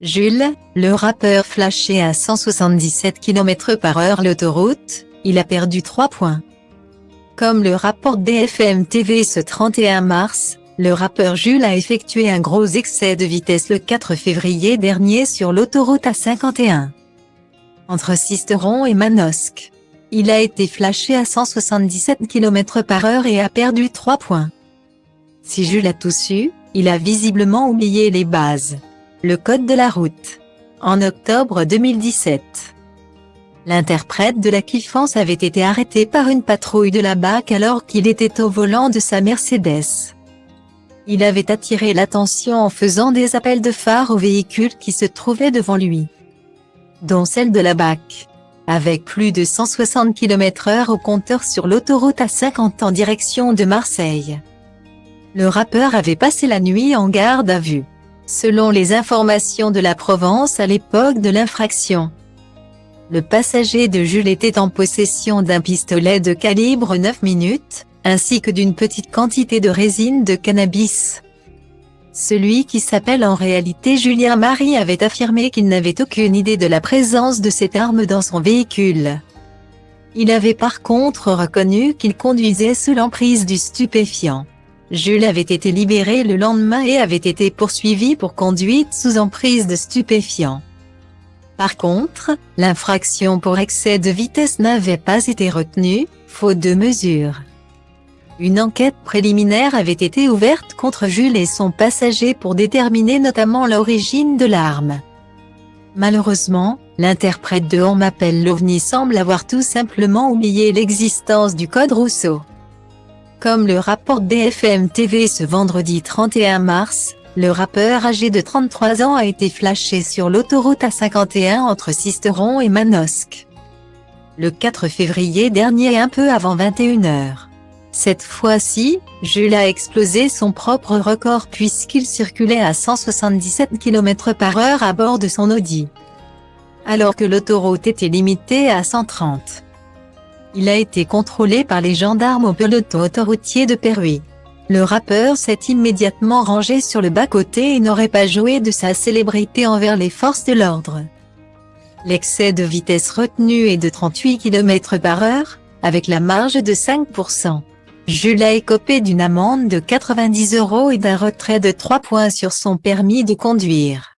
Jules, le rappeur flashé à 177 km/h l'autoroute, il a perdu 3 points. Comme le rapporte BFM TV ce 31 mars, le rappeur Jules a effectué un gros excès de vitesse le 4 février dernier sur l'autoroute A51. Entre Sisteron et Manosque. Il a été flashé à 177 km/h et a perdu 3 points. Si Jules a tout su, il a visiblement oublié les bases. Le code de la route. En octobre 2017. L'interprète de la kiffance avait été arrêté par une patrouille de la BAC alors qu'il était au volant de sa Mercedes. Il avait attiré l'attention en faisant des appels de phare aux véhicules qui se trouvaient devant lui, dont celle de la BAC. Avec plus de 160 km/h au compteur sur l'autoroute A50 en direction de Marseille. Le rappeur avait passé la nuit en garde à vue. Selon les informations de la Provence à l'époque de l'infraction, le passager de Jules était en possession d'un pistolet de calibre 9 minutes, ainsi que d'une petite quantité de résine de cannabis. Celui qui s'appelle en réalité Julien Marie avait affirmé qu'il n'avait aucune idée de la présence de cette arme dans son véhicule. Il avait par contre reconnu qu'il conduisait sous l'emprise du stupéfiant. Jules avait été libéré le lendemain et avait été poursuivi pour conduite sous emprise de stupéfiants. Par contre, l'infraction pour excès de vitesse n'avait pas été retenue, faute de mesures. Une enquête préliminaire avait été ouverte contre Jules et son passager pour déterminer notamment l'origine de l'arme. Malheureusement, l'interprète de On m'appelle l'OVNI semble avoir tout simplement oublié l'existence du code Rousseau. Comme le rapporte BFM TV ce vendredi 31 mars, le rappeur âgé de 33 ans a été flashé sur l'autoroute A51 entre Sisteron et Manosque. Le 4 février dernier un peu avant 21 h. Cette fois-ci, Jules a explosé son propre record puisqu'il circulait à 177 km/h à bord de son Audi, alors que l'autoroute était limitée à 130. Il a été contrôlé par les gendarmes au peloton autoroutier de Péruy. Le rappeur s'est immédiatement rangé sur le bas-côté et n'aurait pas joué de sa célébrité envers les forces de l'ordre. L'excès de vitesse retenu est de 38 km/h, avec la marge de 5%. Jules a écopé d'une amende de 90 € et d'un retrait de 3 points sur son permis de conduire.